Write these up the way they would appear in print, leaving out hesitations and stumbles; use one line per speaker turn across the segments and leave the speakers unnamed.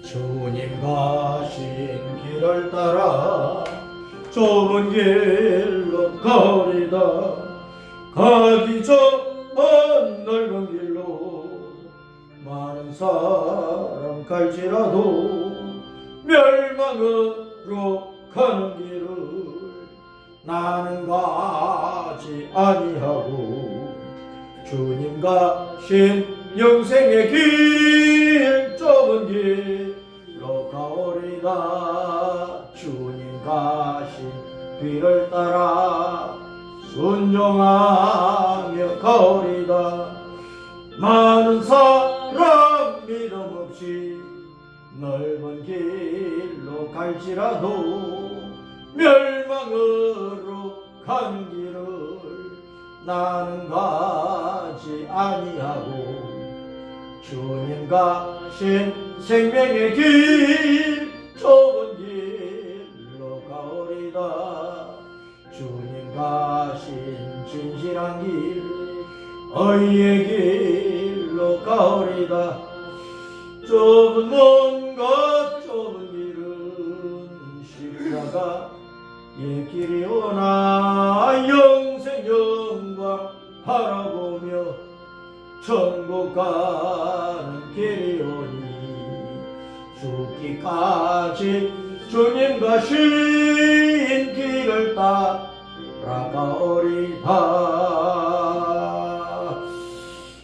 주님 가신 길을 따라 좁은 길로 가리다 가기 전 넓은 길로 많은 사람 갈지라도 멸망으로 가는 길을 나는 가지 아니하고 주님 가신 영생의 길 좁은 길로 가오리다 주님 가신 길을 따라 순종하며 가오리다 많은 사람 믿음 없이 넓은 길로 갈지라도 멸망으로 가는 길을 나는 가지 아니하고 주님 가신 생명의 길 좁은 길로 가오리다 주님 가신 진실한 길 의의 길로 가오리다 좁은 문과 좁은 길은 십자가의 길이오나 영생 영광 바라보며 천국 가는 길이오니 죽기까지 주님 가신 길을 따라가오리다.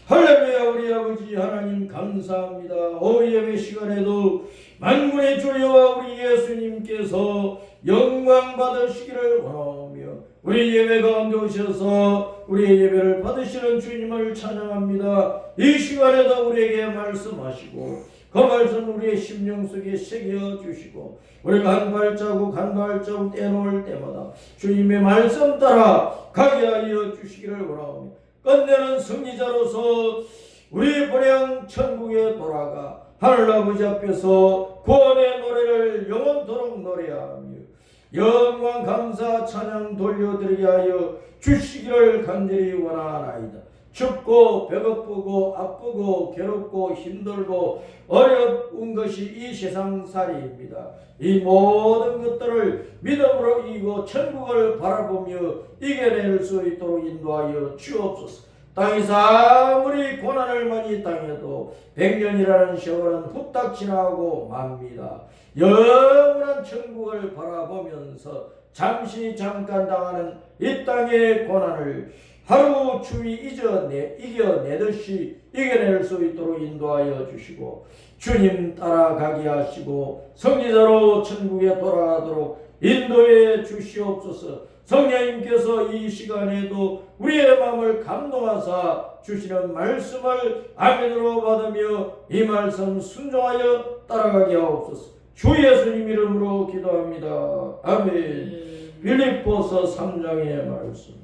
할렐루야. 우리 아버지 하나님 감사합니다. 오늘 예배 시간에도 만군의 주여와 우리 예수님께서 영광 받으시기를 원하오며 우리 예배 가운데 오셔서 우리의 예배를 받으시는 주님을 찬양합니다. 이 시간에도 우리에게 말씀하시고 그 말씀 우리의 심령 속에 새겨주시고 우리가 한 발자국 한 발자국 떼놓을 때마다 주님의 말씀 따라 가게 하여 주시기를 원하오며 끝내는 승리자로서 우리 본향 천국에 돌아가 하늘아버지 앞에서 구원의 노래를 영원토록 노래하며 영광 감사 찬양 돌려드리게 하여 주시기를 간절히 원하나이다. 춥고 배고프고 아프고 괴롭고 힘들고 어려운 것이 이 세상살이입니다. 이 모든 것들을 믿음으로 이기고 천국을 바라보며 이겨낼 수 있도록 인도하여 주옵소서. 땅에서 아무리 고난을 많이 당해도 100년이라는 세월은 후딱 지나고 맙니다. 영원한 천국을 바라보면서 잠시 잠깐 당하는 이 땅의 고난을 하루 주위 이겨내듯이 이겨낼 수 있도록 인도하여 주시고 주님 따라가게 하시고 성리자로 천국에 돌아가도록 인도해 주시옵소서. 성령님께서 이 시간에도 우리의 마음을 감동하사 주시는 말씀을 아멘으로 받으며 이 말씀 순종하여 따라가게 하옵소서. 주 예수님 이름으로 기도합니다. 아멘. 빌립보서 3장의 말씀.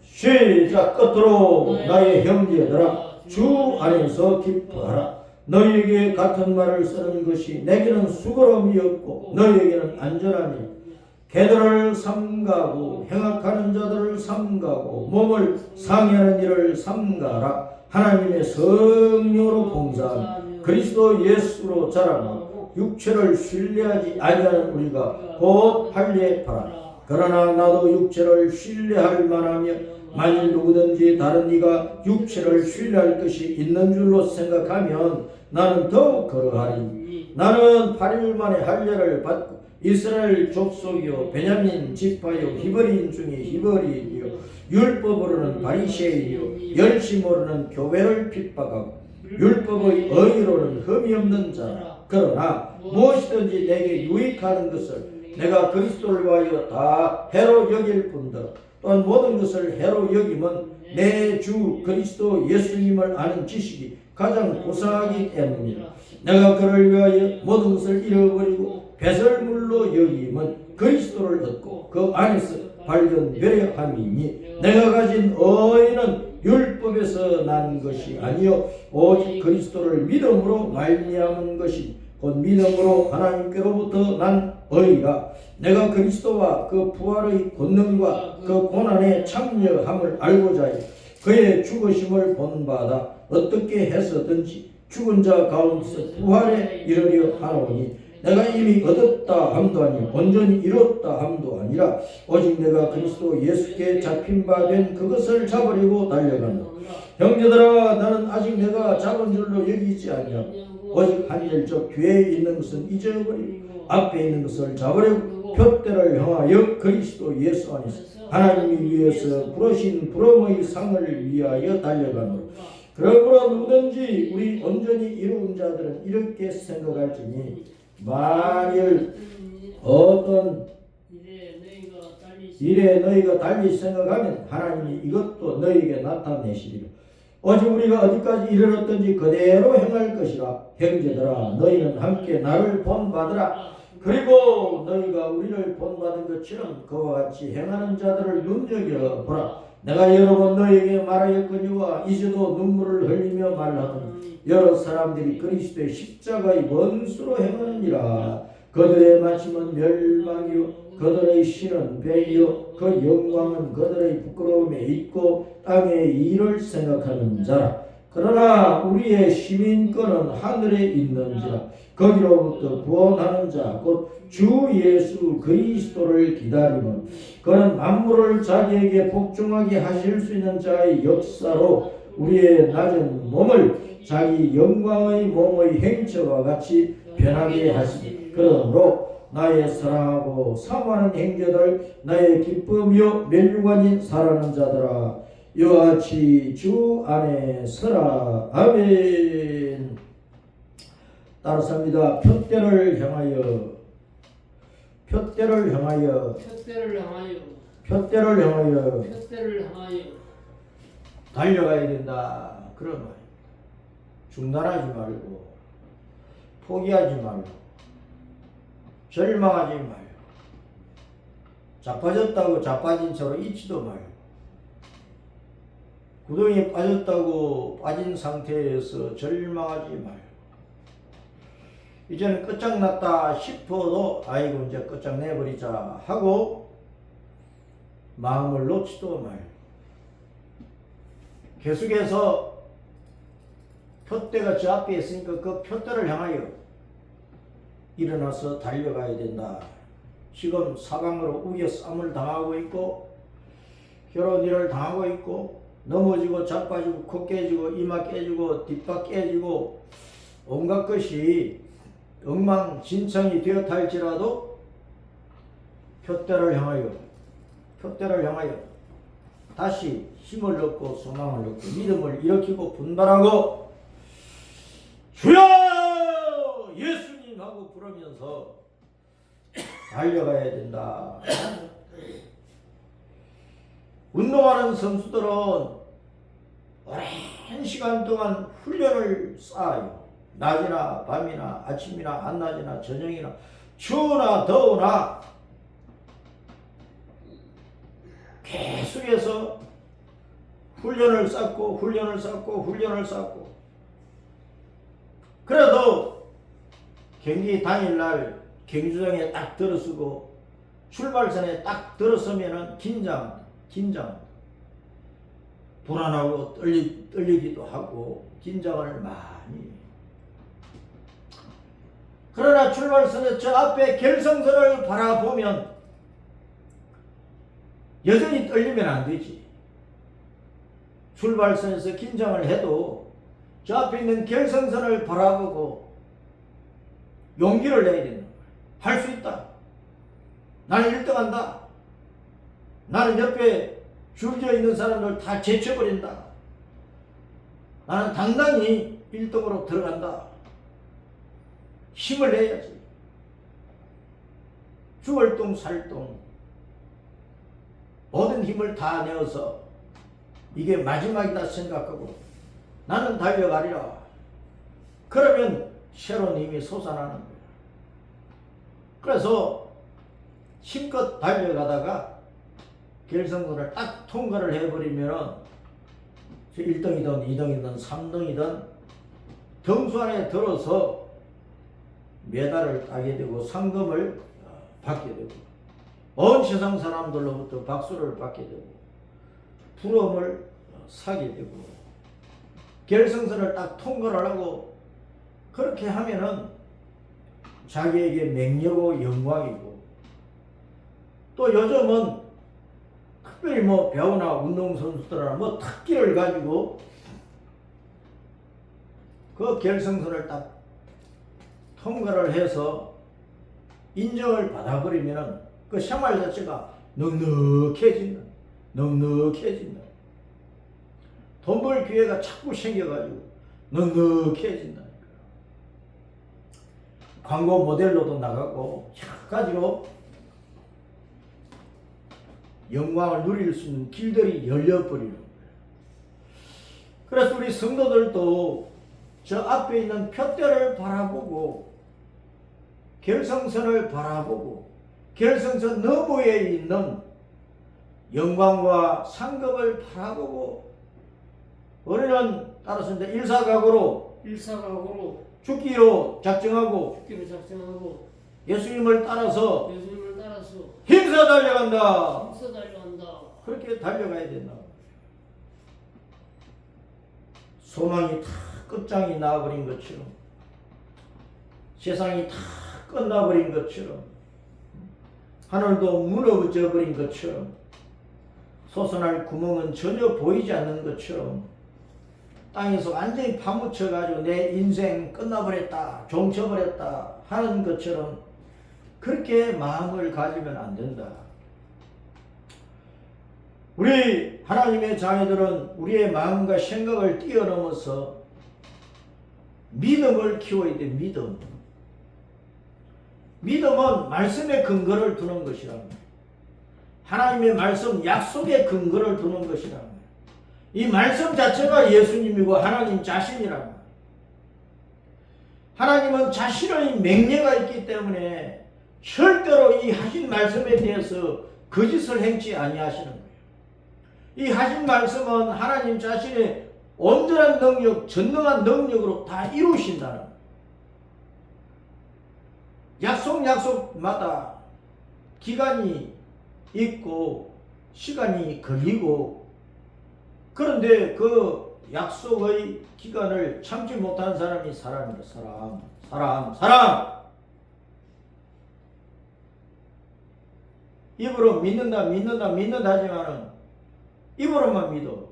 시작. 끝으로 나의 형제들아 주 안에서 기뻐하라. 너희에게 같은 말을 쓰는 것이 내게는 수고로움이 없고 너희에게는 안전하니 개들을 삼가고 행악하는 자들을 삼가고 몸을 상해하는 일을 삼가라. 하나님의 성령으로 봉사하며 그리스도 예수로 자랑하고 육체를 신뢰하지 아니하는 우리가 곧 할례하라. 그러나 나도 육체를 신뢰할 만하며 만일 누구든지 다른 이가 육체를 신뢰할 것이 있는 줄로 생각하면 나는 더욱 그러하리. 나는 8일 만에 할례를 받고 이스라엘 족속이요 베냐민 지파요 히브리인 중에 히브리인이요 율법으로는 바리새인이요 열심으로는 교회를 핍박하고 율법의 의로는 흠이 없는 자라. 그러나 무엇이든지 내게 유익하는 것을 내가 그리스도를 위하여 다 해로 여길 뿐더러 또한 모든 것을 해로 여김은 내 주 그리스도 예수님을 아는 지식이 가장 고상하기 때문이라. 내가 그를 위하여 모든 것을 잃어버리고 배설물로 여김은 그리스도를 얻고 그 안에서 발견되려 함이니 내가 가진 의는 율법에서 난 것이 아니요 오직 그리스도를 믿음으로 말미암은 것이 곧 믿음으로 하나님께로부터 난 의라. 내가 그리스도와 그 부활의 권능과 그 고난에 참여함을 알고자 해 그의 죽으심을 본받아 어떻게 해서든지 죽은 자 가운데서 부활에 이르려 하노니 내가 이미 얻었다 함도 아니요 온전히 이뤘다 함도 아니라 오직 내가 그리스도 예수께 잡힌 바 된 그것을 잡으려고 달려간다. 형제들아 나는 아직 내가 잡은 줄로 여기지 아니하고 오직 한 일 즉 뒤에 있는 것은 잊어버리고 앞에 있는 것을 잡으려고 표대를 향하여 그리스도 예수 안에서 하나님이 위해서 부르신 부름의 상을 위하여 달려가노라. 그러므로 누구든지 우리 온전히 이루은 자들은 이렇게 생각할지니 만일 어떤 일에 너희가 달리 생각하면 하나님이 이것도 너희에게 나타내시리라. 오직 우리가 어디까지 이르렀든지 그대로 행할 것이라. 형제들아 너희는 함께 나를 본받으라. 그리고 너희가 우리를 본받은 것처럼 그와 같이 행하는 자들을 눈여겨보라. 내가 여러 번 너희에게 말하였거니와 이제도 눈물을 흘리며 말하노니 여러 사람들이 그리스도의 십자가의 원수로 행하느니라. 그들의 마침은 멸망이요 그들의 신은 배이요 그 영광은 그들의 부끄러움에 있고 땅의 일을 생각하는 자라. 그러나 우리의 시민권은 하늘에 있는지라. 거기로부터 구원하는 자 곧 주 예수 그리스도를 기다리면 그는 만물을 자기에게 복종하게 하실 수 있는 자의 역사로 우리의 낮은 몸을 자기 영광의 몸의 행처와 같이 변하게 하시니 그러므로 나의 사랑하고 사모하는 형제들 나의 기쁨이요 멸류관인 사랑하는 자들아 이와 같이 주 안에 서라. 아멘. 따라서입니다. 표대를 향하여 표대를 향하여
표대를 향하여
표대를 향하여
표대를 향하여
달려가야 된다. 그런 말. 중단하지 말고 포기하지 말고 절망하지 말고 자빠졌다고 자빠진 채로 있지도 말고 구덩이에 빠졌다고 빠진 상태에서 절망하지 말고 이제는 끝장났다 싶어도 아이고 이제 끝장내버리자 하고 마음을 놓지도 말고 계속해서 표대가 저 앞에 있으니까 그 표대를 향하여 일어나서 달려가야 된다. 지금 사방으로 우겨 싸움을 당하고 있고 결혼 일을 당하고 있고 넘어지고 자빠지고 코 깨지고 이마 깨지고 뒷박 깨지고 온갖 것이 엉망진창이 되었다 할지라도 표대를 향하여 다시 힘을 얻고 소망을 얻고 믿음을 일으키고 분발하고 주여 예수님 하고 부르면서 달려가야 된다. 운동하는 선수들은 오랜 시간 동안 훈련을 쌓아요. 낮이나 밤이나 아침이나 한낮이나 저녁이나 추우나 더우나 계속해서 훈련을 쌓고 그래도 경기 당일날 경주장에 딱 들어서고 출발선에 딱 들어서면은 긴장 불안하고 떨리기도 하고 긴장을 많이. 그러나 출발선에 저 앞에 결승선을 바라보면 여전히 떨리면 안 되지. 출발선에서 긴장을 해도 저 앞에 있는 결승선을 바라보고 용기를 내야 된다. 할 수 있다. 나는 1등한다. 나는 옆에 줄지어 있는 사람들 다 제쳐버린다. 나는 당당히 1등으로 들어간다. 힘을 내야지. 죽을 똥 살똥 모든 힘을 다 내어서 이게 마지막이다 생각하고 나는 달려가리라. 그러면 새로운 힘이 솟아나는 거야. 그래서 힘껏 달려가다가 결승선을 딱 통과를 해버리면 1등이든 2등이든 3등이든 등수 안에 들어서 메달을 따게 되고 상금을 받게 되고 온 세상 사람들로부터 박수를 받게 되고 부러움을 사게 되고 결승선을 딱 통과를 하고 그렇게 하면은 자기에게 맹렬고 영광이고 또 요즘은 특별히 뭐 배우나 운동선수들이나 뭐 특기를 가지고 그 결승선을 딱 통과를 해서 인정을 받아버리면 그 생활 자체가 넉넉해진다. 넉넉해진다. 돈 벌 기회가 자꾸 생겨가지고 넉넉해진다. 광고 모델로도 나가고 여러 가지로 영광을 누릴 수 있는 길들이 열려버리는 거예요. 그래서 우리 성도들도 저 앞에 있는 표대를 바라보고 결승선을 바라보고 결승선 너머에 있는 영광과 상급을 바라보고 우리는 따라서 이제 일사각오로 죽기로 작정하고 예수님을 따라서 힘써 달려간다. 그렇게 달려가야 된다. 소망이 다 끝장이 나버린 것처럼 세상이 다 끝나버린 것처럼 하늘도 무너져 버린 것처럼 솟아날 구멍은 전혀 보이지 않는 것처럼 땅에서 완전히 파묻혀 가지고 내 인생 끝나버렸다 종쳐버렸다 하는 것처럼 그렇게 마음을 가지면 안 된다. 우리 하나님의 자녀들은 우리의 마음과 생각을 뛰어넘어서 믿음을 키워야 돼. 믿음은 말씀에 근거를 두는 것이랍니다. 하나님의 말씀 약속에 근거를 두는 것이랍니다. 이 말씀 자체가 예수님이고 하나님 자신이랍니다. 하나님은 자신의 맹례가 있기 때문에 절대로 이 하신 말씀에 대해서 거짓을 행치 아니하시는 거예요. 이 하신 말씀은 하나님 자신의 온전한 능력, 전능한 능력으로 다 이루신다는 거예요. 약속마다 기간이 있고 시간이 걸리고 그런데 그 약속의 기간을 참지 못한 사람이 사람이다. 사람. 입으로 믿는다 하지만은 입으로만 믿어.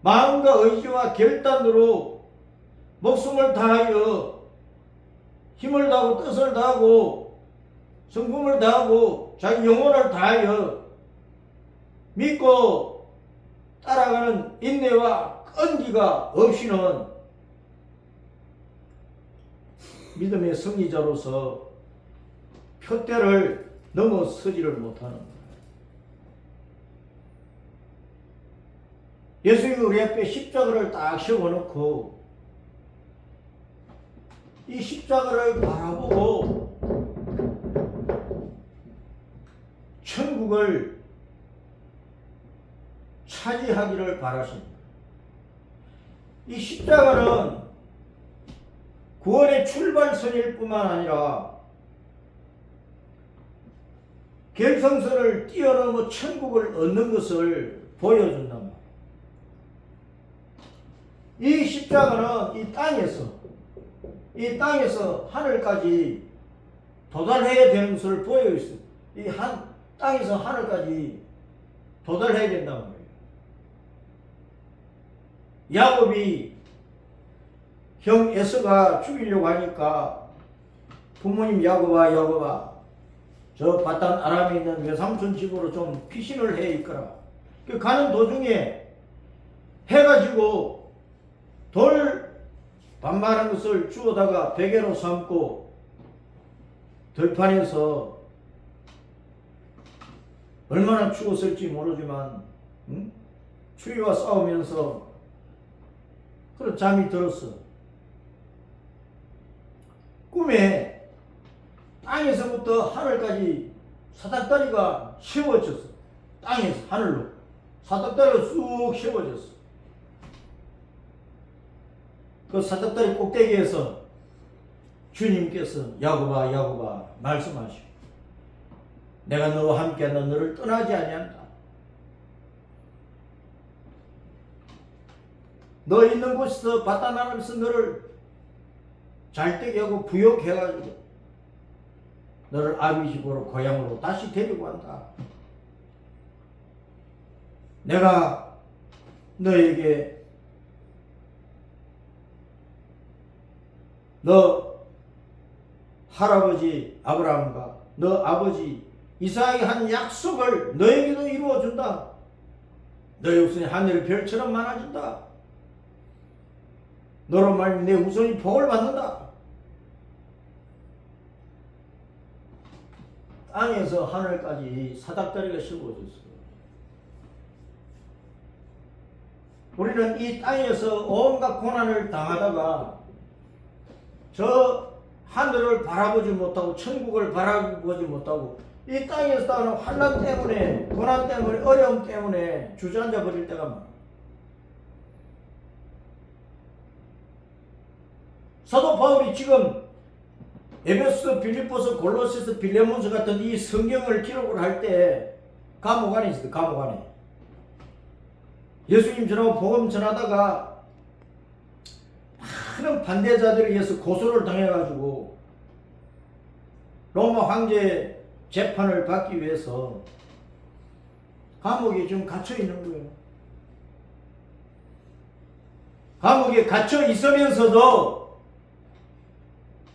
마음과 의지와 결단으로 목숨을 다하여 힘을 다하고 뜻을 다하고 성품을 다하고 자기 영혼을 다하여 믿고 따라가는 인내와 끈기가 없이는 믿음의 승리자로서 표대를 넘어서지를 못하는 거예요. 예수님이 우리 앞에 십자가를 딱 세워놓고 이 십자가를 바라보고 천국을 차지하기를 바라십니다. 이 십자가는 구원의 출발선일 뿐만 아니라 결승선을 뛰어넘어 천국을 얻는 것을 보여준단 말이에요. 이 십자가는 이 땅에서 하늘까지 도달해야 되는 것을 보여있어요. 땅에서 하늘까지 도달해야 된단 말이에요. 야곱이 형 에서가 죽이려고 하니까 부모님 야곱아 저 바단 아람에 있는 외삼촌 집으로 좀 피신을 해 있거라. 가는 도중에 해가지고 돌 반만한 것을 주워다가 베개로 삼고 들판에서 얼마나 추웠을지 모르지만 추위와 싸우면서 그런 잠이 들었어. 꿈에 땅에서부터 하늘까지 사닥다리가 세워졌어. 땅에서 하늘로 사닥다리가 쑥 세워졌어. 그 사닥다리 꼭대기에서 주님께서 야곱아 말씀하시오. 내가 너와 함께 너를 떠나지 아니한다. 너 있는 곳에서 바다 나라에서 너를 잘되게 하고 부욕해가지고 너를 아비 집으로 고향으로 다시 데리고 간다. 내가 너에게 너 할아버지 아브라함과 너 아버지 이삭이 한 약속을 너에게도 이루어준다. 너의 후손이 하늘 별처럼 많아진다. 너로 말미암아 내 후손이 복을 받는다. 땅에서 하늘까지 사닥다리가 씌워졌어. 우리는 이 땅에서 온갖 고난을 당하다가 저 하늘을 바라보지 못하고 천국을 바라보지 못하고 이 땅에서 나는 환난 때문에 고난 때문에 어려움 때문에 주저앉아 버릴 때가 많아. 사도 바울이 지금 에베소, 빌립보서, 골로새서, 빌레몬서 같은 이 성경을 기록을 할 때 감옥 안에 있었어요. 감옥 안에. 예수님 전하고 복음 전하다가 많은 반대자들에 의해서 고소를 당해가지고 로마 황제 재판을 받기 위해서 감옥에 지금 갇혀 있는 거예요. 감옥에 갇혀 있으면서도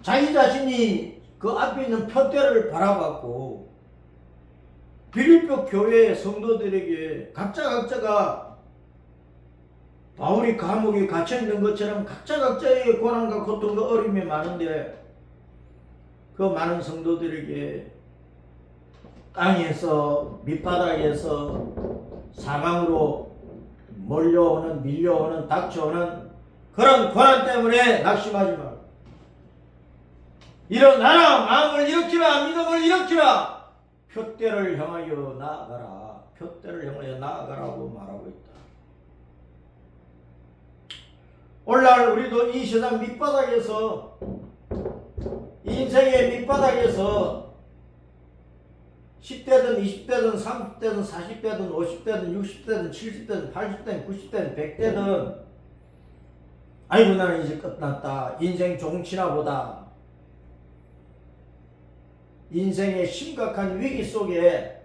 자기 자신이 그 앞에 있는 표대를 바라봤고 빌립보 교회의 성도들에게 각자가 바울이 감옥에 갇혀있는 것처럼 각자의 고난과 고통과 어려움이 많은데 그 많은 성도들에게 땅에서 밑바닥에서 사방으로 밀려오는 닥쳐오는 그런 고난 때문에 낙심하지 말고 일어나라 마음을 일으키라 믿음을 일으키라 표대를 향하여 나아가라 표대를 향하여 나아가라고 말하고 있다. 오늘날 우리도 이 세상 밑바닥에서 인생의 밑바닥에서 10대든 20대든 30대든 40대든 50대든 60대든 70대든 80대든 90대든 100대든 아이고 나는 이제 끝났다 인생 종치나 보다 인생의 심각한 위기 속에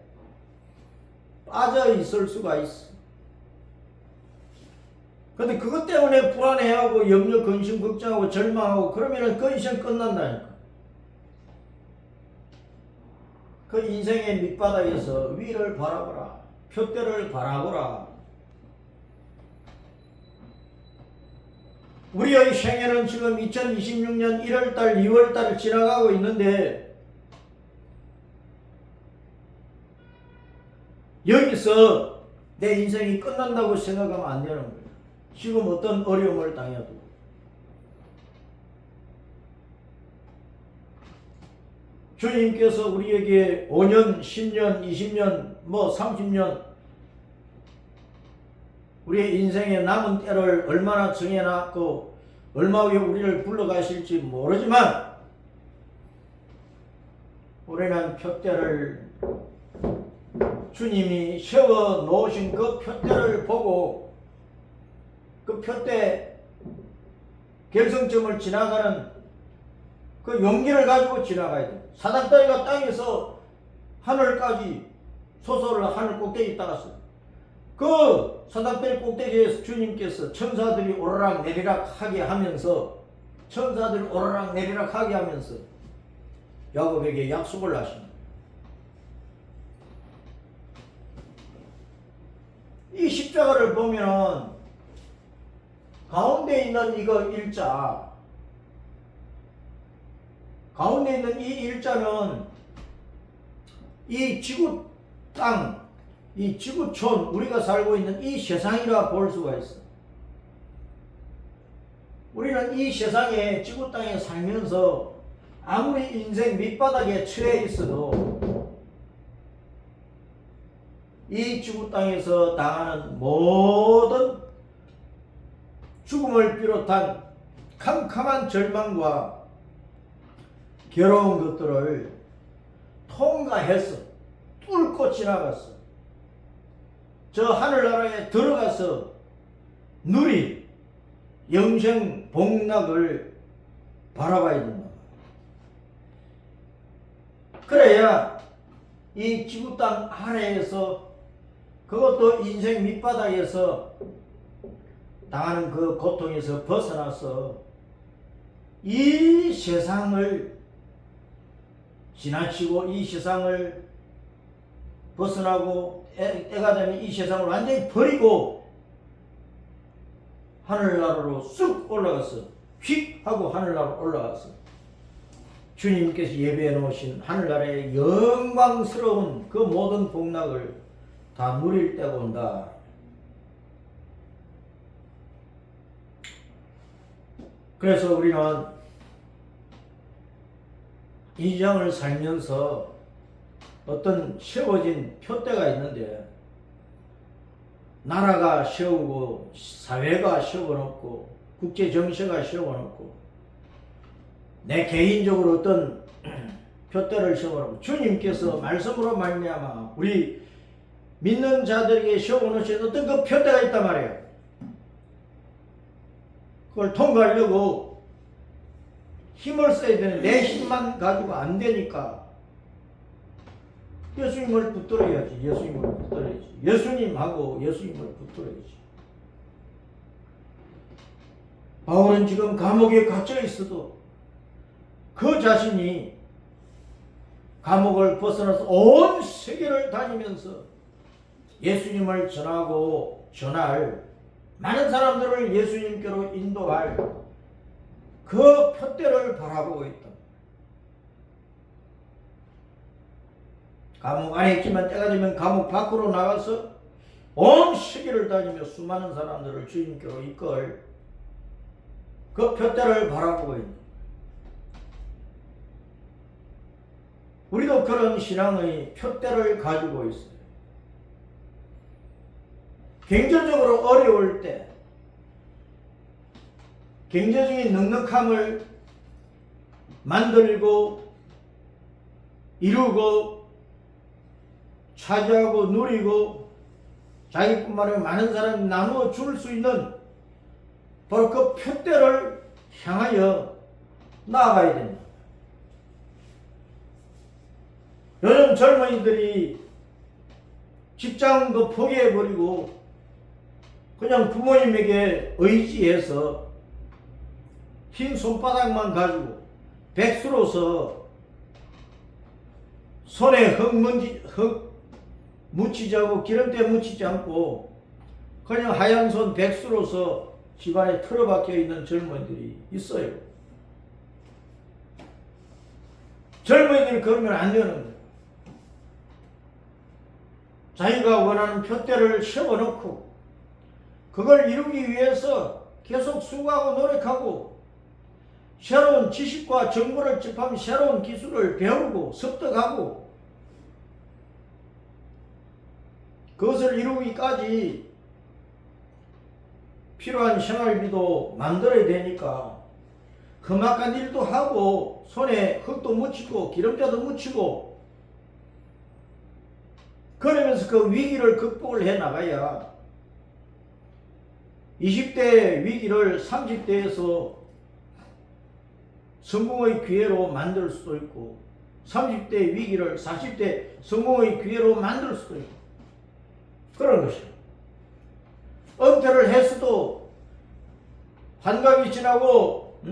빠져 있을 수가 있어. 근데 그것 때문에 불안해하고 염려, 근심, 걱정하고 절망하고 그러면은 그 인생 끝난다니까. 그 인생의 밑바닥에서 위를 바라보라. 표대를 바라보라. 우리의 생애는 지금 2026년 1월달, 2월달을 지나가고 있는데 여기서 내 인생이 끝난다고 생각하면 안 되는 거예요. 지금 어떤 어려움을 당해도. 주님께서 우리에게 5년, 10년, 20년, 30년 우리의 인생의 남은 때를 얼마나 정해놨고 얼마 후에 우리를 불러가실지 모르지만 우리는 표대를 주님이 세워 놓으신 그 표대를 보고 그 표대 결승점을 지나가는 그 용기를 가지고 지나가야 돼. 사닥다리가 땅에서 하늘까지 솟아올라 하늘 꼭대기에 따랐어요. 그 사닥다리 꼭대기에서 주님께서 천사들이 오르락 내리락 하게 하면서 야곱에게 약속을 하십니다. 이 십자가를 보면 가운데 있는 이거 일자, 가운데 있는 이 일자는 이 지구 땅, 이 지구촌, 우리가 살고 있는 이 세상이라 볼 수가 있어. 우리는 이 세상에 지구 땅에 살면서 아무리 인생 밑바닥에 처해 있어도 이 지구 땅에서 당하는 모든 죽음을 비롯한 캄캄한 절망과 괴로운 것들을 통과해서 뚫고 지나갔어. 저 하늘나라에 들어가서 누리 영생 복락을 바라봐야 된다. 그래야 이 지구 땅 아래에서, 그것도 인생 밑바닥에서 당하는 그 고통에서 벗어나서 이 세상을 지나치고 이 세상을 벗어나고 때가 되면 이 세상을 완전히 버리고 하늘나라로 쑥 올라가서 휙 하고 하늘나라로 올라가서 주님께서 예배해 놓으신 하늘나라의 영광스러운 그 모든 복락을 다 누릴 때가 온다. 그래서 우리는 인생을 살면서 어떤 세워진 표대가 있는데, 나라가 세우고 사회가 세워놓고 국제 정세가 세워놓고 내 개인적으로 어떤 표대를 세워놓고 주님께서 말씀으로 말미암아 우리 믿는 자들에게 세워놓으신 어떤 그 표대가 있단 말이에요. 그걸 통과하려고 힘을 써야 되는데 내 힘만 가지고 안 되니까 예수님을 붙들어야지. 예수님을 붙들어야지. 예수님하고 예수님을 붙들어야지. 바울은 지금 감옥에 갇혀 있어도 그 자신이 감옥을 벗어나서 온 세계를 다니면서 예수님을 전할 많은 사람들을 예수님께로 인도할 그 표대를 바라보고 있다. 감옥 안에 있지만 때가 되면 감옥 밖으로 나가서 온 세계를 다니며 수많은 사람들을 주님께로 이끌 그 표대를 바라보고 있는, 우리도 그런 신앙의 표대를 가지고 있어요. 경제적으로 어려울 때 경제적인 넉넉함을 만들고 이루고 차지하고 누리고 자기뿐만 아니라 많은 사람이 나누어 줄 수 있는 바로 그 표대를 향하여 나아가야 됩니다. 요즘 젊은이들이 직장도 포기해버리고 그냥 부모님에게 의지해서 흰 손바닥만 가지고 백수로서 손에 흙 묻히지 않고 기름때 묻히지 않고 그냥 하얀 손 백수로서 집안에 틀어박혀 있는 젊은이들이 있어요. 젊은이들이 그러면 안 되는 거예요. 자기가 원하는 표대를 세워놓고 그걸 이루기 위해서 계속 수고하고 노력하고 새로운 지식과 정보를 접하면 새로운 기술을 배우고 습득하고 그것을 이루기까지 필요한 생활비도 만들어야 되니까 험악한 일도 하고 손에 흙도 묻히고 기름때도 묻히고 그러면서 그 위기를 극복을 해 나가야 20대 위기를 30대에서 성공의 기회로 만들 수도 있고 30대 위기를 40대 성공의 기회로 만들 수도 있고 그런 것이요. 은퇴를 했어도 환갑이 지나고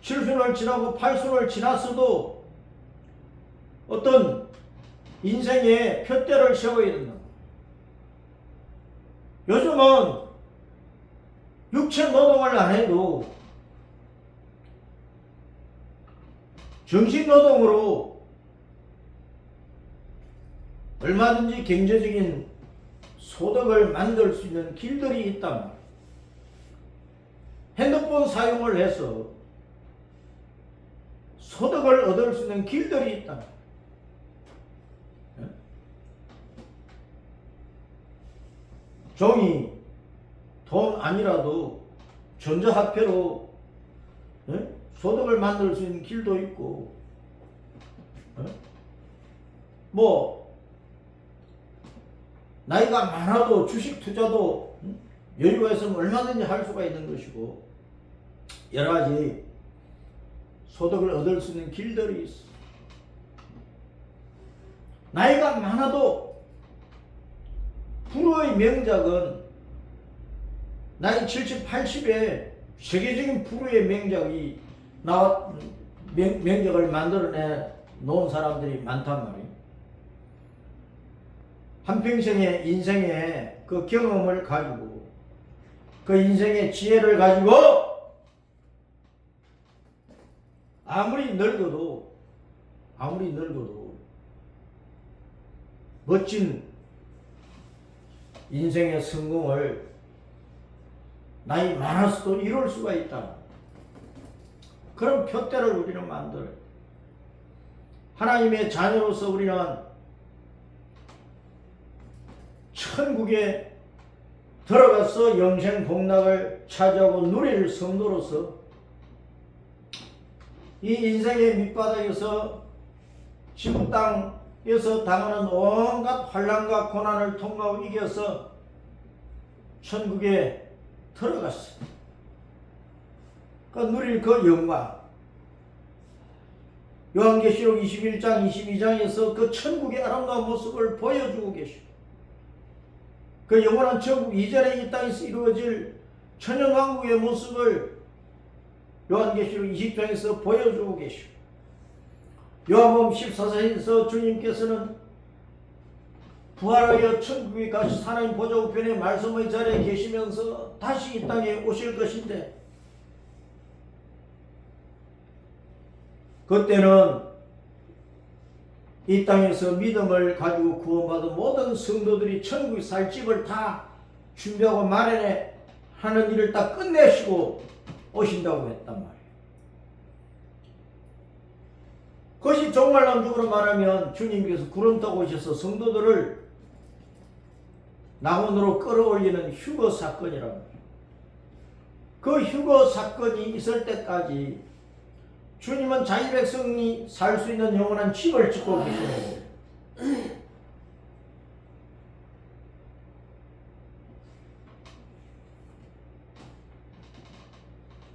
7순을 지나고 8순을 지났어도 어떤 인생의 표대를 세워야 된다. 요즘은 육체 노동을 안 해도 정신 노동으로 얼마든지 경제적인 소득을 만들 수 있는 길들이 있단 말이에요. 핸드폰 사용을 해서 소득을 얻을 수 있는 길들이 있단 말이에요. 종이 돈 아니라도 전자화폐로 소득을 만들 수 있는 길도 있고 뭐 나이가 많아도 주식 투자도 여유가 있으면 얼마든지 할 수가 있는 것이고 여러 가지 소득을 얻을 수 있는 길들이 있어. 나이가 많아도 불후의 명작은 나이 70, 80에 세계적인 불후의 명작이 명작을 만들어내 놓은 사람들이 많단 말이에요. 한평생의 인생의 그 경험을 가지고 그 인생의 지혜를 가지고 아무리 늙어도 멋진 인생의 성공을 나이 많아서도 이룰 수가 있다. 그런 표대를 우리는 만들어요. 하나님의 자녀로서 우리는 천국에 들어가서 영생 복락을 차지하고 누릴 성도로서 이 인생의 밑바닥에서 지구 땅에서 당하는 온갖 환난과 고난을 통과하고 이겨서 천국에 들어갔어. 누릴 그 영광. 요한계시록 21장 22장에서 그 천국의 아름다운 모습을 보여주고 계시고 그 영원한 천국 이전에 이 땅에서 이루어질 천연왕국의 모습을 요한계시록 20장에서 보여주고 계시고 요한복음 14장에서 주님께서는 부활하여 천국에 가시 하나님 보좌 우편에 말씀의 자리에 계시면서 다시 이 땅에 오실 것인데 그때는 이 땅에서 믿음을 가지고 구원받은 모든 성도들이 천국에 살 집을 다 준비하고 마련해 하는 일을 다 끝내시고 오신다고 했단 말이에요. 그것이 종말론적으로 말하면 주님께서 구름 타고 오셔서 성도들을 낙원으로 끌어올리는 휴거 사건이라고 해요. 그 휴거 사건이 있을 때까지 주님은 자기 백성이 살 수 있는 영원한 집을 짓고 계시는 거예요.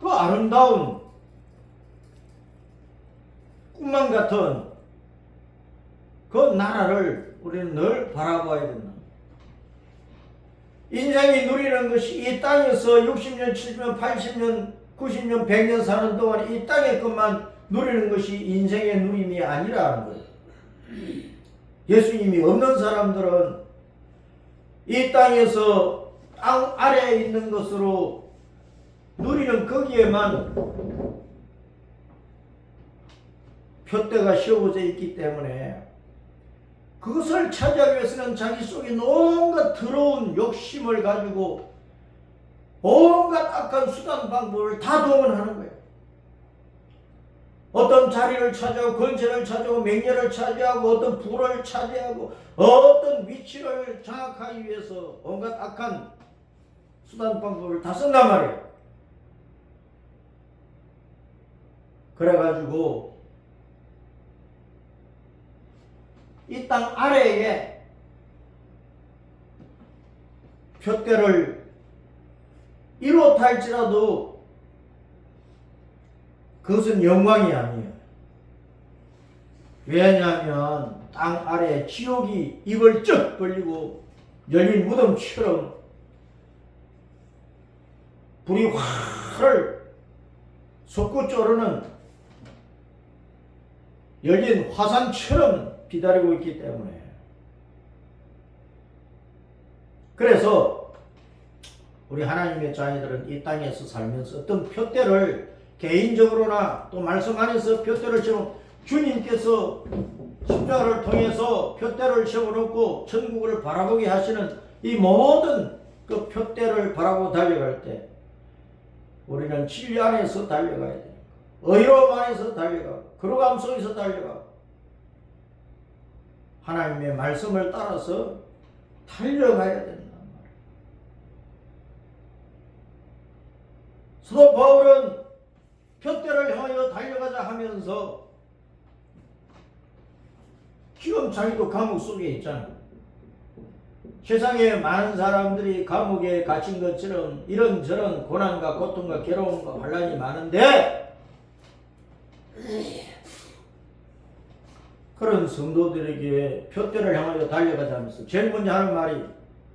그 아름다운 꿈만 같은 그 나라를 우리는 늘 바라봐야 된다. 인생이 누리는 것이 이 땅에서 60년, 70년, 80년, 90년, 100년 사는 동안 이 땅의 것만 누리는 것이 인생의 누림이 아니라는 거예요. 예수님이 없는 사람들은 이 땅에서 땅 아래에 있는 것으로 누리는 거기에만 표대가 씌워져 있기 때문에 그것을 차지하기 위해서는 자기 속에 온갖 더러운 욕심을 가지고 온갖 악한 수단 방법을 다 동원하는 거예요. 어떤 자리를 차지하고 권세를 차지하고 명예를 차지하고 어떤 부를 차지하고 어떤 위치를 장악하기 위해서 온갖 악한 수단 방법을 다 쓴단 말이에요. 그래가지고 이 땅 아래에 표대를 이렇다 할지라도 그것은 영광이 아니에요. 왜냐하면 땅 아래에 지옥이 입을 쩍 벌리고 열린 무덤처럼 불이 활을 솟고 쪼르는 열린 화산처럼 기다리고 있기 때문에 그래서 우리 하나님의 자녀들은 이 땅에서 살면서 어떤 표대를 개인적으로나 또 말씀 안에서 표대를 세워 주님께서 십자가를 통해서 표대를 세워놓고 천국을 바라보게 하시는 이 모든 그 표대를 바라보고 달려갈 때 우리는 진리 안에서 달려가야 돼요. 의로움 안에서 달려가고 거룩함 속에서 달려가고 하나님의 말씀을 따라서 달려가야 된단 말이에요. 사도 바울은 표대를 향하여 달려가자 하면서 지금 자기도 감옥 속에 있잖아요. 세상에 많은 사람들이 감옥에 갇힌 것처럼 이런저런 고난과 고통과 괴로움과 환난이 많은데 그런 성도들에게 표대를 향하여 달려가자면서 제일 먼저 하는 말이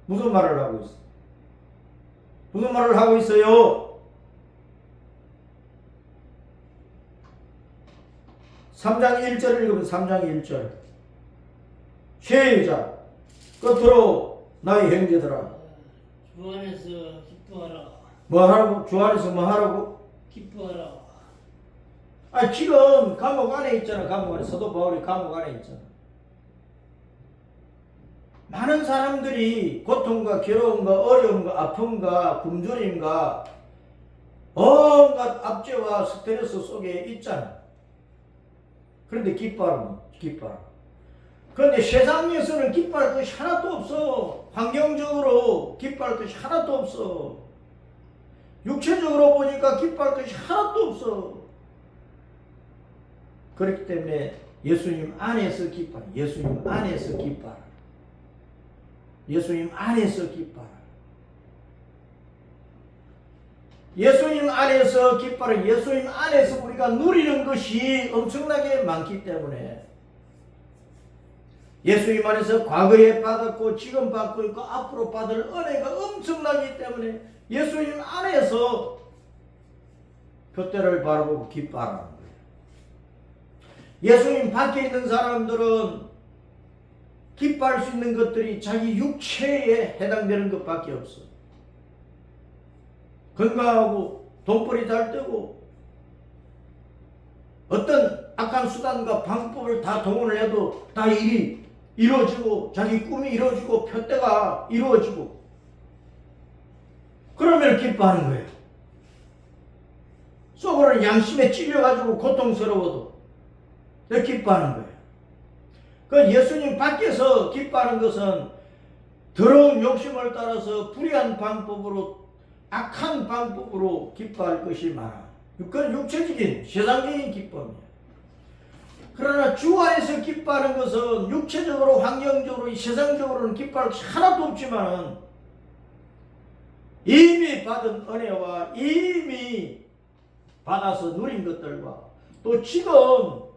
무슨 말을 하고 있어? 무슨 말을 하고 있어요? 3장 1절을 읽으면 3장 1절 시작. 끝으로 나의 형제들아
주 안에서 기뻐하라.
뭐 하라고? 주 안에서 뭐 하라고?
기뻐하라.
아 지금 감옥 안에 있잖아. 감옥 안에 사도 바울이 감옥 안에 있잖아. 많은 사람들이 고통과 괴로움과 어려움과 아픔과 굶주림과 온갖 압제와 스트레스 속에 있잖아. 그런데 기뻐하라. 그런데 세상에서는 기뻐할 것이 하나도 없어. 환경적으로 기뻐할 것이 하나도 없어. 육체적으로 보니까 기뻐할 것이 하나도 없어. 그렇기 때문에 예수님 안에서 기뻐하라. 예수님 안에서 기뻐하라. 예수님 안에서 기뻐하라. 예수님 안에서 기뻐하라. 예수님 안에서 우리가 누리는 것이 엄청나게 많기 때문에 예수님 안에서 과거에 받았고 지금 받고 있고 앞으로 받을 은혜가 엄청나기 때문에 예수님 안에서 표대를 바라보고 기뻐하라는 거예요. 예수님 밖에 있는 사람들은 기뻐할 수 있는 것들이 자기 육체에 해당되는 것밖에 없어. 건강하고 돈벌이 잘 되고 어떤 악한 수단과 방법을 다 동원을 해도 다 일이 이루어지고 자기 꿈이 이루어지고 표대가 이루어지고 그러면 기뻐하는 거예요. 속으로는 양심에 찔려가지고 고통스러워도 기뻐하는 거예요. 그 예수님 밖에서 기뻐하는 것은 더러운 욕심을 따라서 불의한 방법으로 악한 방법으로 기뻐할 것이 많아. 그건 육체적인 세상적인 기쁨이야. 그러나 주 안에서 기뻐하는 것은 육체적으로 환경적으로 세상적으로는 기뻐할 것이 하나도 없지만 이미 받은 은혜와 이미 받아서 누린 것들과 또 지금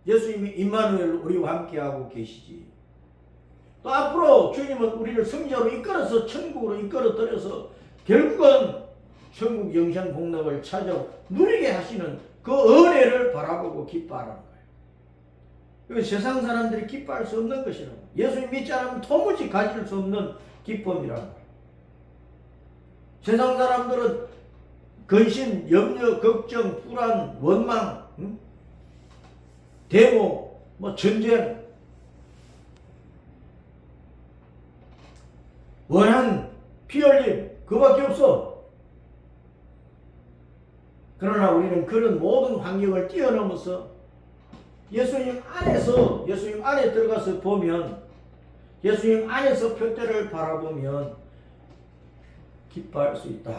예수님이 임마누엘 우리와 함께하고 계시지. 또 앞으로 주님은 우리를 성자로 이끌어서 천국으로 이끌어들여서 결국은 천국 영생 복락을 찾아 누리게 하시는 그 은혜를 바라보고 기뻐하라는 거예요. 이거 세상 사람들이 기뻐할 수 없는 것이라고. 예수님 믿지 않으면 도무지 가질 수 없는 기쁨이라는 거예요. 세상 사람들은 근심, 염려, 걱정, 불안, 원망, 데모, 전쟁, 원한, 피 흘림 그밖에 없어. 그러나 우리는 그런 모든 환경을 뛰어넘어서 예수님 안에서 예수님 안에 들어가서 보면 예수님 안에서 표대를 바라보면 기뻐할 수 있다.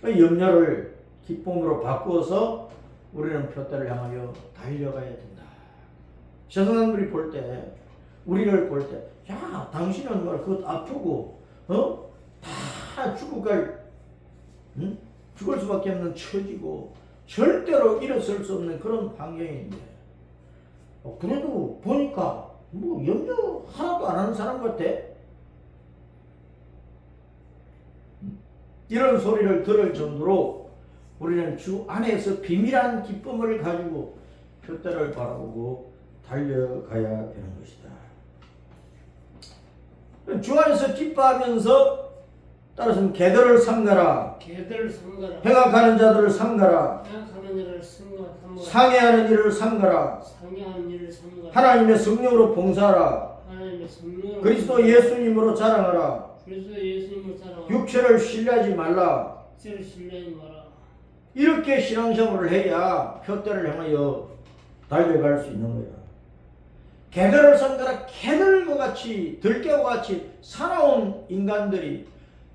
염려를 기쁨으로 바꾸어서 우리는 표대를 향하여 달려가야 된다. 세상 사람들이 볼 때, 우리를 볼 때, 야, 당신은 뭐 그것 아프고, 다 죽을 수밖에 없는 처지고, 절대로 일어설 수 없는 그런 환경인데, 그래도 보니까 뭐 염려 하나도 안 하는 사람 같아. 이런 소리를 들을 정도로 우리는 주 안에서 비밀한 기쁨을 가지고 표대를 바라보고 달려가야 되는 것이다. 주 안에서 기뻐하면서 따라서 개들을 삼가라.
개들을 삼가라.
행악하는 자들을 삼가라.
행악하는 일을 삼가라.
상해하는 일을 삼가라.
상해하는 일을 삼가라.
하나님의 성령으로 봉사하라.
하나님의 성령으로
그리스도 예수님으로 자랑하라.
그리스도 예수님을 자랑하라.
육체를 신뢰하지 말라.
육체를 신뢰하지 마라.
이렇게 신앙생활을 해야 표대를 향하여 달려갈 수 있는 거야. 개들을 삼가라. 개들과 같이 들깨와 같이 사나운 인간들이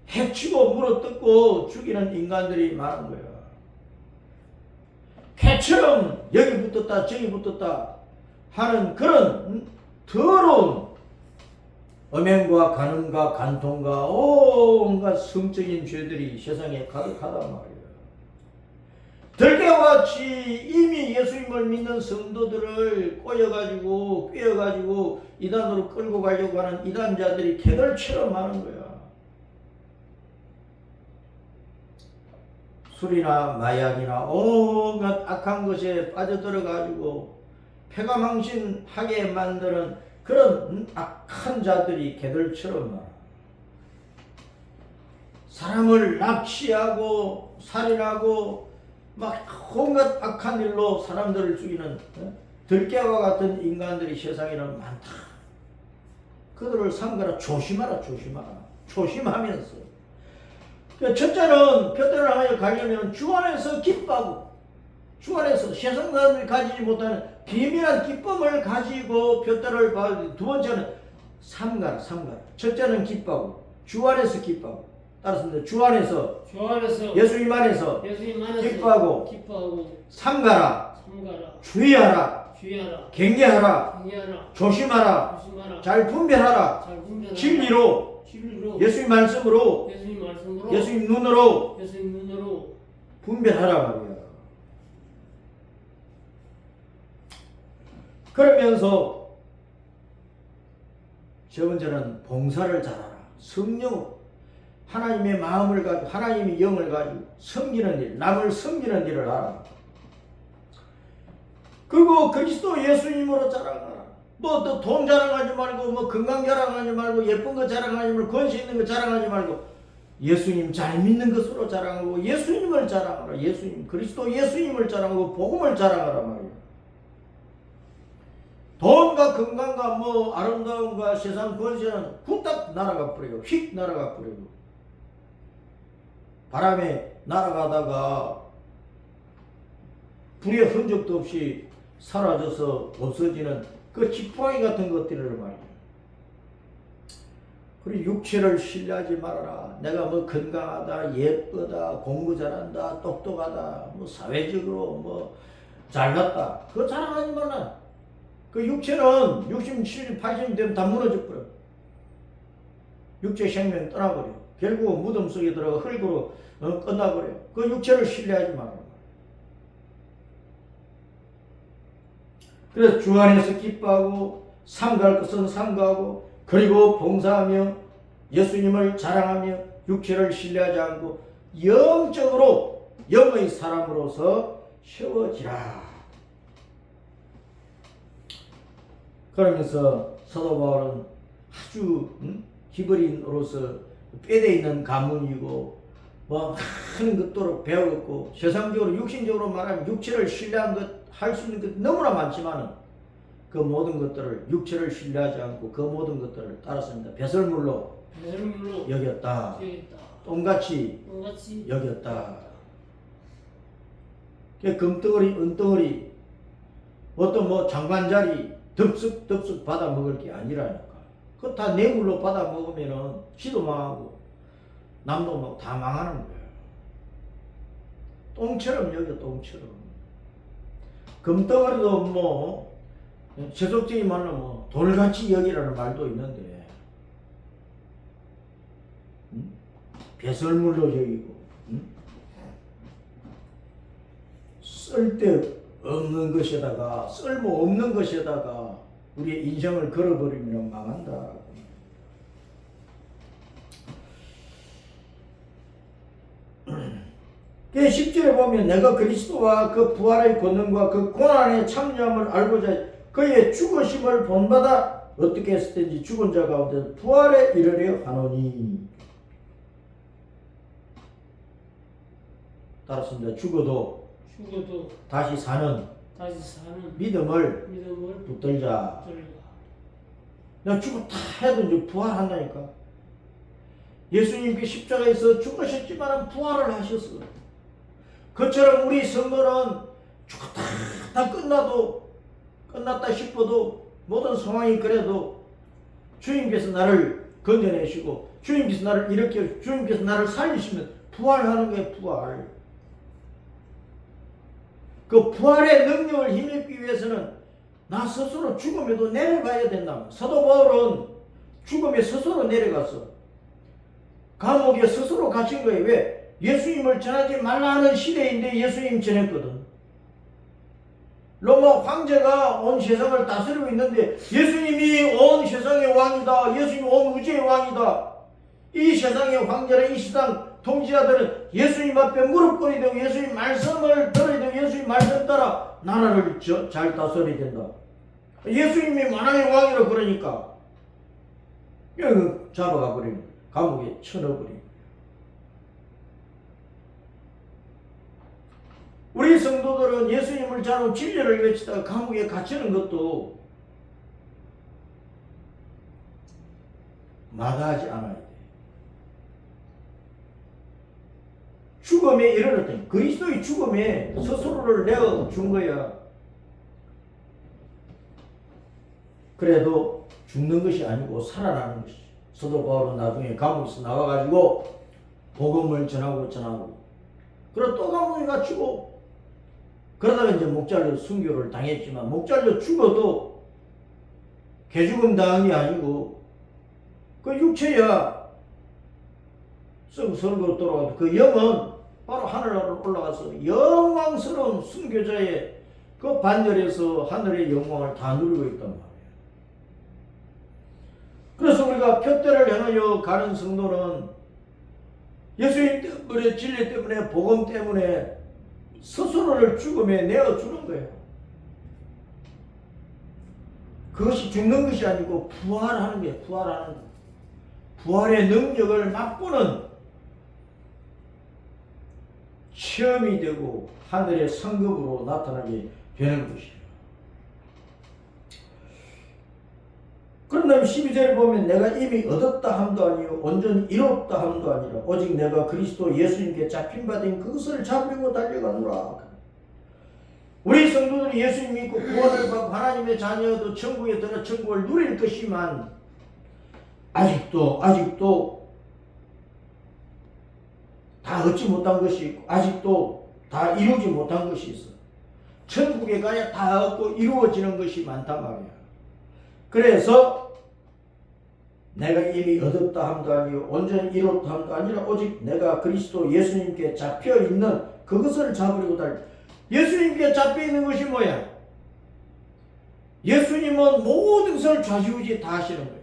해치고 물어뜯고 죽이는 인간들이 많은 거야. 개처럼 여기 붙었다 저기 붙었다 하는 그런 더러운 음행과 간음과 간통과 온갖 성적인 죄들이 세상에 가득하단 말이에요. 들깨와 같이 이미 예수님을 믿는 성도들을 꼬여가지고 꿰어가지고 이단으로 끌고 가려고 하는 이단자들이 개들처럼 많은 거야. 술이나 마약이나 온갖 악한 것에 빠져들어가지고 패가망신하게 만드는 그런 악한 자들이 개들처럼 많아. 사람을 납치하고 살인하고 막 온갖 악한 일로 사람들을 죽이는 들깨와 같은 인간들이 세상에는 많다. 그들을 삼가라. 조심하라. 조심하면서. 첫째는 표대를 하여 가려면 주 안에서 기뻐하고, 주 안에서 세상 사람들이 가지지 못하는 비밀한 기쁨을 가지고 표대를 봐야. 두 번째는 삼가라. 첫째는 기뻐하고, 주 안에서 기뻐하고. 따라서 주 안에서 예수님 안에서 기뻐하고 삼가라. 주의하라. 경계하라. 조심하라. 잘 분별하라. 진리로 예수님 말씀으로 예수님 눈으로 분별하라 말이야. 그러면서 세 번째는 봉사를 잘하라. 성령으로 하나님의 마음을 가지고 하나님의 영을 가지고 섬기는 일, 남을 섬기는 일을 하라. 그리고 그리스도 예수님으로 자랑하라. 뭐 또 돈 자랑하지 말고 뭐 건강 자랑하지 말고 예쁜 거 자랑하지 말고 권세 있는 거 자랑하지 말고 예수님 잘 믿는 것으로 자랑하고 예수님을 자랑하라. 예수님 그리스도 예수님을 자랑하고 복음을 자랑하라 말이야. 돈과 건강과 뭐 아름다움과 세상 권세는 후딱 날아가 버려요. 휙 날아가 버려요. 바람에 날아가다가 불의 흔적도 없이 사라져서 없어지는 그 지푸라기 같은 것들을 말이야. 그리고 육체를 신뢰하지 말아라. 내가 뭐 건강하다, 예쁘다, 공부 잘한다, 똑똑하다, 뭐 사회적으로 뭐 잘났다. 그거 자랑하지 말라. 그 육체는 60, 70, 80 되면 다 무너져 버려. 육체 생명 떠나버려. 결국 무덤 속에 들어가 흙으로 끝나버려. 그 육체를 신뢰하지 말아라. 그래서 주 안에서 기뻐하고 삼가할 것은 삼가하고 그리고 봉사하며 예수님을 자랑하며 육체를 신뢰하지 않고 영적으로 영의 사람으로서 세워지라. 그러면서 사도 바울은 아주 히브리인으로서 뼈대 있는 가문이고 뭐 많은 것도록 배웠고 세상적으로 육신적으로 말하면 육체를 신뢰한 것 할 수 있는 것 너무나 많지만은 그 모든 것들을 육체를 신뢰하지 않고 그 모든 것들을 따랐습니다. 배설물로 여겼다. 똥같이 여겼다. 금덩어리, 은덩어리, 어떤 뭐 장관자리 덥석 받아 먹을 게 아니라니까. 그거 다 뇌물로 받아 먹으면은 지도 망하고 남도 막 다 망하는 거야. 똥처럼 여겨, 똥처럼. 금덩어리도 뭐 세속적인 말로 뭐 돌같이 여기라는 말도 있는데 배설물로 여기고 쓸데없는 것에다가 쓸모없는 것에다가 우리의 인생을 걸어버리면 망한다. 그 10절에 보면 내가 그리스도와 그 부활의 권능과 그 고난의 참여함을 알고자 그의 죽으심을 본받아 어떻게 했을텐지 죽은 자 가운데 부활에 이르려 하노니. 따랐습니다. 죽어도 다시 사는 믿음을 붙들자. 내가 죽었다 해도 이제 부활한다니까. 예수님께 십자가에서 죽으셨지만 부활을 하셨어. 그처럼 우리 선거는 죽었다 다 끝났다 싶어도 모든 상황이 그래도 주님께서 나를 건져내시고 주님께서 나를 일으켜 주님께서 나를 살리시면 부활하는 거예요. 부활. 그 부활의 능력을 힘입기 위해서는 나 스스로 죽음에도 내려가야 된다. 사도 바울은 죽음에 스스로 내려가서 감옥에 스스로 갇힌 거예요. 왜? 예수님을 전하지 말라 하는 시대인데 예수님 전했거든. 로마 황제가 온 세상을 다스리고 있는데 예수님이 온 세상의 왕이다. 예수님이 온 우주의 왕이다. 이 세상의 황제는 이 세상 통치자들은 예수님 앞에 무릎 꿇어야 되고 예수님 말씀을 들어야 되고 예수님 말씀 따라 나라를 잘 다스려야 된다. 예수님이 만왕의 왕이라 그러니까 잡아가 버리는 감옥에 쳐넣어버리는. 우리 성도들은 예수님을 자로 진리를 외치다가 감옥에 갇히는 것도 마다하지 않아야 돼. 죽음에 이르렀더니 그리스도의 죽음에 스스로를 내어준 거야. 그래도 죽는 것이 아니고 살아나는 것이. 사도 바울은 나중에 감옥에서 나와가지고 복음을 전하고 그리고 또 감옥에 갇히고 그러다가 이제 목잘려 순교를 당했지만 목잘려 죽어도 개죽음 당한 게 아니고 그 육체야 선거로 돌아가도 그 영은 바로 하늘나라로 올라가서 영광스러운 순교자의 그 반열에서 하늘의 영광을 다 누리고 있단 말이에요. 그래서 우리가 표대를 향하여 가는 성도는 예수님 때문에 진리 때문에 복음 때문에 스스로를 죽음에 내어주는 거예요. 그것이 죽는 것이 아니고 부활하는 게 부활하는 거. 부활의 능력을 맛보는 체험이 되고 하늘의 상급으로 나타나게 되는 것이에요. 그런다면 12절에 보면 내가 이미 얻었다 함도 아니요 온전히 이뤘다 함도 아니라 오직 내가 그리스도 예수님께 잡힌 바 된 그것을 잡으려고 달려가노라. 우리 성도들이 예수님 믿고 구원을 받고 하나님의 자녀도 천국에 들어 천국을 누릴 것이만 아직도 다 얻지 못한 것이 있고 아직도 다 이루지 못한 것이 있어. 천국에 가야 다 얻고 이루어지는 것이 많단 말이야. 그래서 내가 이미 얻었다 함도 아니요 온전히 이뤘다 함도 아니라 오직 내가 그리스도 예수님께 잡혀있는 그것을 잡으려고 달려. 예수님께 잡혀있는 것이 뭐야? 예수님은 모든 것을 좌지우지 다 하시는 거예요.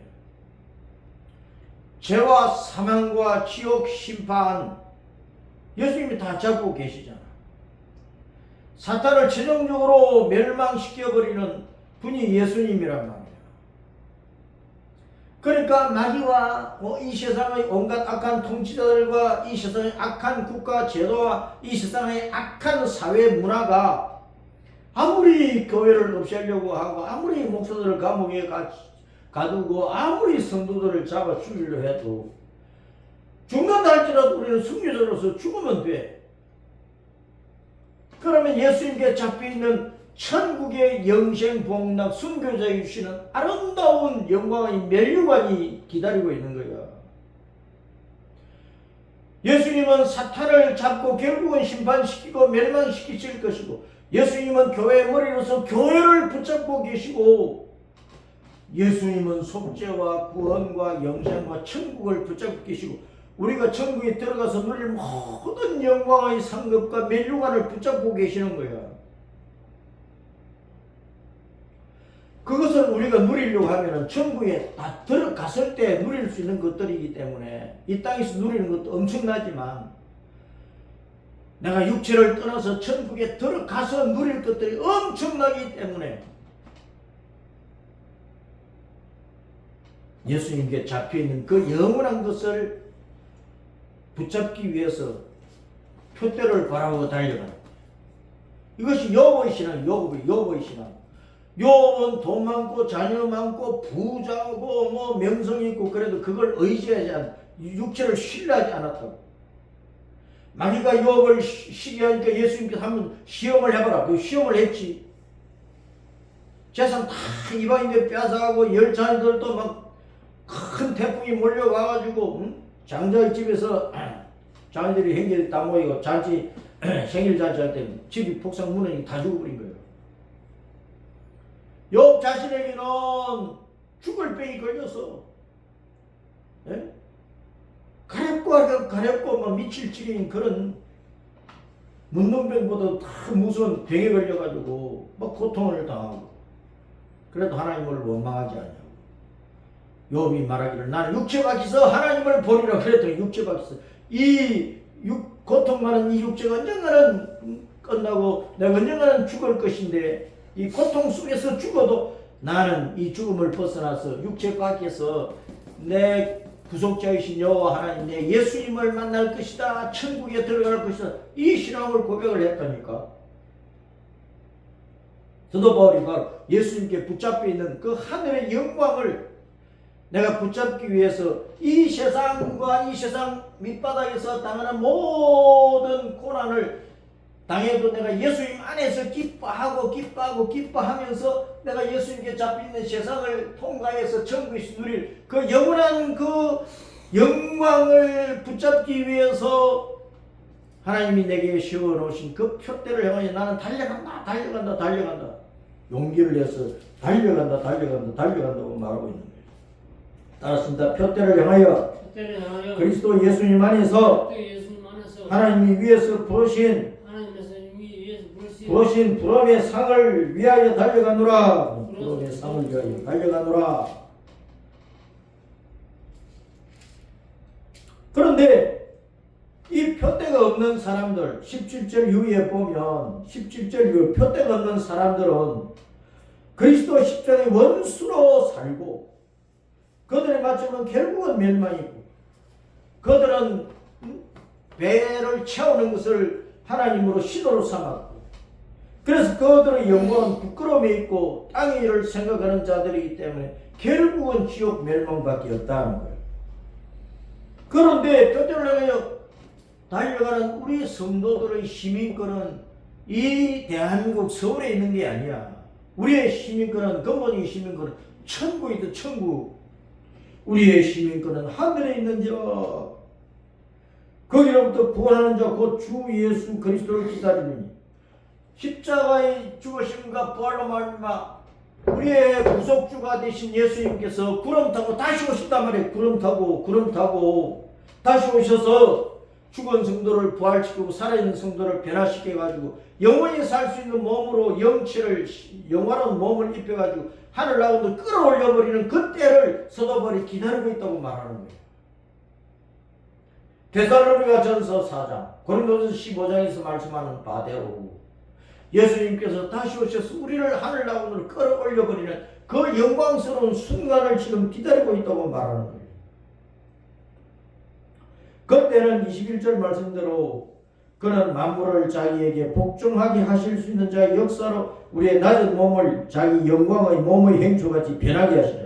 죄와 사망과 지옥 심판 예수님이 다 잡고 계시잖아. 사탄을 최종적으로 멸망시켜버리는 분이 예수님이란 말이야. 그러니까 마귀와 이 세상의 온갖 악한 통치자들과 이 세상의 악한 국가 제도와 이 세상의 악한 사회 문화가 아무리 교회를 없애려고 하고 아무리 목사들을 감옥에 가두고 아무리 성도들을 잡아 죽이려 해도 죽는다 할지라도 우리는 순교자로서 죽으면 돼. 그러면 예수님께 잡혀있는 천국의 영생복락 순교자에 주시는 아름다운 영광의 멸류관이 기다리고 있는 거야. 예수님은 사탄을 잡고 결국은 심판시키고 멸망시키실 것이고 예수님은 교회의 머리로서 교회를 붙잡고 계시고 예수님은 속죄와 구원과 영생과 천국을 붙잡고 계시고 우리가 천국에 들어가서 누릴 모든 영광의 상급과 멸류관을 붙잡고 계시는 거야. 그것을 우리가 누리려고 하면 천국에 다 들어갔을 때 누릴 수 있는 것들이기 때문에 이 땅에서 누리는 것도 엄청나지만 내가 육체를 떠나서 천국에 들어가서 누릴 것들이 엄청나기 때문에 예수님께 잡혀있는 그 영원한 것을 붙잡기 위해서 표대를 바라보고 달려가는 이것이 욥의 신앙, 욥의 신앙. 욥은 돈 많고 자녀 많고 부자고 뭐 명성이 있고 그래도 그걸 의지하지 않아. 육체를 신뢰하지 않았다고. 마귀가 욥을 시기하니까 예수님께서 한번 시험을 해봐라. 그 시험을 했지. 재산 다 이방인들 빼앗아가고 열 자녀들도 막 큰 태풍이 몰려와가지고 장자의 집에서 자녀들이 행렬 다 모이고 잔치 생일 잔치할 때 집이 폭삭 무너지고 다 죽어버린 거예요. 욥 자신에게는 죽을 병이 걸려서 예? 가렵고 막 미칠 지경인 그런 문둥병보다 더 무서운 병에 걸려가지고 막 고통을 당하고 그래도 하나님을 원망하지 않냐고. 욥이 말하기를 나는 육체 밖에서 하나님을 보리라 그랬더니 육체 밖에서 고통 많은 이 육체가 언젠가는 끝나고 내가 언젠가는 죽을 것인데 이 고통 속에서 죽어도 나는 이 죽음을 벗어나서 육체 밖에서 내 구속자이신 여호와 하나님 내 예수님을 만날 것이다. 천국에 들어갈 것이다. 이 신앙을 고백을 했다니까. 사도 바울이 바로 예수님께 붙잡혀 있는 그 하늘의 영광을 내가 붙잡기 위해서 이 세상과 이 세상 밑바닥에서 당하는 모든 고난을 당해도 내가 예수님 안에서 기뻐하면서 내가 예수님께 잡혀있는 세상을 통과해서 천국에서 누릴 그 영원한 그 영광을 붙잡기 위해서 하나님이 내게 세워놓으신 그 표대를 향하여 나는 달려간다. 용기를 내서 달려간다고 말하고 있는 거예요. 따랐습니다. 표대를 향하여 그리스도 예수님 안에서 하나님이 위에서 부르신 부름의 상을 위하여 달려가노라. 부름의 상을 위하여 달려가노라. 그런데 이 표대가 없는 사람들 17절 이후에 보면 17절 이후 표대가 없는 사람들은 그리스도 십자가의 원수로 살고 그들의 마침은 결국은 멸망이고 그들은 배를 채우는 것을 하나님으로 신호로 삼았고 그래서 그들의 영광은 부끄러움에 있고 땅의 일을 생각하는 자들이기 때문에 결국은 지옥 멸망밖에 없다는 거예요. 그런데 표대를 향하여 달려가는 우리 성도들의 시민권은 이 대한민국 서울에 있는 게 아니야. 우리의 시민권은 근본적인 시민권은 천국에 있는 천국. 우리의 시민권은 하늘에 있는 자 거기로부터 구원하는 자 곧 주 예수 그리스도를 기다리니 십자가의 죽으심과 부활로 말미암아 우리의 구속주가 되신 예수님께서 구름 타고 다시 오신단 말이에요. 구름 타고 다시 오셔서 죽은 성도를 부활시키고 살아있는 성도를 변화시켜가지고 영원히 살 수 있는 몸으로 영원한 몸을 입혀가지고 하늘 나라로 끌어올려버리는 그 때를 사도 바울이 기다리고 있다고 말하는 거예요. 데살로니가 전서 4장 고린도전서 15장에서 말씀하는 바대로 예수님께서 다시 오셔서 우리를 하늘 나라로 끌어올려버리는 그 영광스러운 순간을 지금 기다리고 있다고 말하는 거예요. 그때는 21절 말씀대로 그는 만물을 자기에게 복종하게 하실 수 있는 자의 역사로 우리의 낮은 몸을 자기 영광의 몸의 행초같이 변하게 하시라.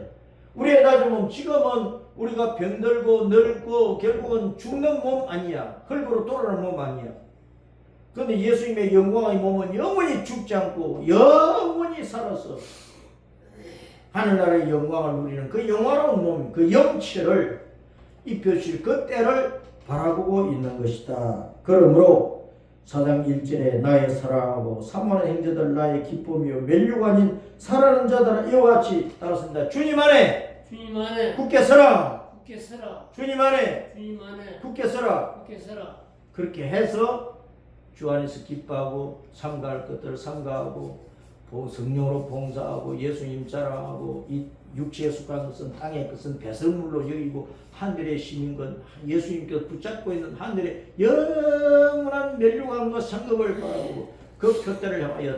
우리의 낮은 몸 지금은 우리가 병들고 늙고 결국은 죽는 몸 아니야. 흙으로 돌아가는 몸 아니야. 그런데 예수님의 영광의 몸은 영원히 죽지 않고 영원히 살아서 하늘나라의 영광을 누리는 그 영화로운 몸, 그 영체를 입혀주실 그 때를 바라보고 있는 것이다. 그러므로 4장 1절에 나의 사랑하고 사모하는 형제들 나의 기쁨이요 멸류가 아닌 사랑하는 자들아 이와 같이 따랐습니다. 주님 안에 굳게 서라. 주님 안에 굳게 서라. 그렇게 해서 주 안에서 기뻐하고 삼가할 것들을 삼가하고 성령으로 봉사하고 예수님 자랑하고 이 육체에 속한 것은 땅의 것은 배설물로 여기고 하늘의 시민권 예수님께서 붙잡고 있는 하늘의 영원한 멸류관과 상급을 바라보고 그 표대를 향하여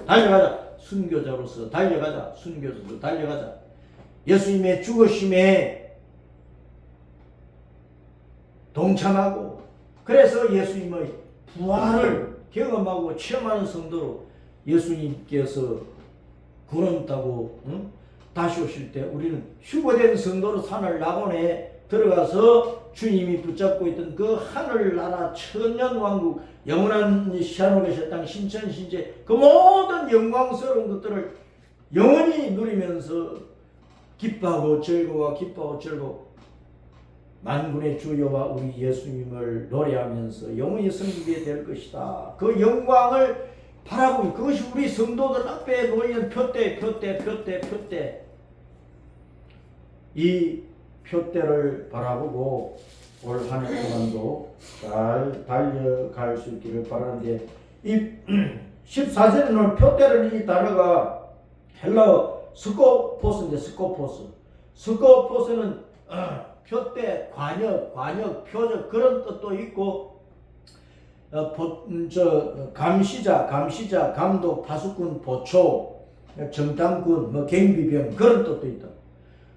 달려가자. 순교자로서 달려가자. 예수님의 죽으심에 동참하고 그래서 예수님의 부활을 경험하고 체험하는 성도로 예수님께서 구름 타고 다시 오실 때 우리는 휴거된 성도로 하늘 낙원에 들어가서 주님이 붙잡고 있던 그 하늘나라 천년왕국 영원한 시한옥에서 땅 신천신제 그 모든 영광스러운 것들을 영원히 누리면서 기뻐하고 즐거워 만군의 주 여호와 우리 예수님을 노래하면서 영원히 섬기게 될 것이다. 그 영광을 바라보고 그것이 우리 성도들 앞에 놓인 표대. 이 표대를 바라보고 올 한 해 동안도 잘 달려갈 수 있기를 바라는데, 이 14절에는 표대라는 이 단어가 헬라어 스코포스인데, 스코포스는 표대, 관역, 표적 그런 뜻도 있고, 감시자, 감독, 파수꾼, 보초, 정탐꾼, 경비병 그런 뜻도 있다.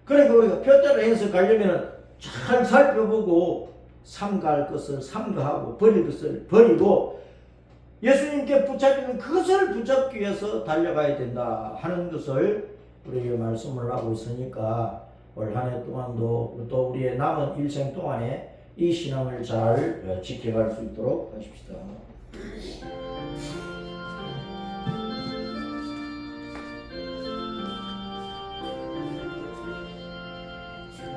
그러니까 우리가 표대를 해석하려면 잘 살펴보고 삼가할 것을 삼가하고 버릴 것을 버리고 예수님께 붙잡히는 그것을 붙잡기 위해서 달려가야 된다 하는 것을 우리에게 말씀을 하고 있으니까 올 한 해 동안도 또 우리의 남은 일생 동안에 이 신앙을 잘 지켜갈 수 있도록 하십시다.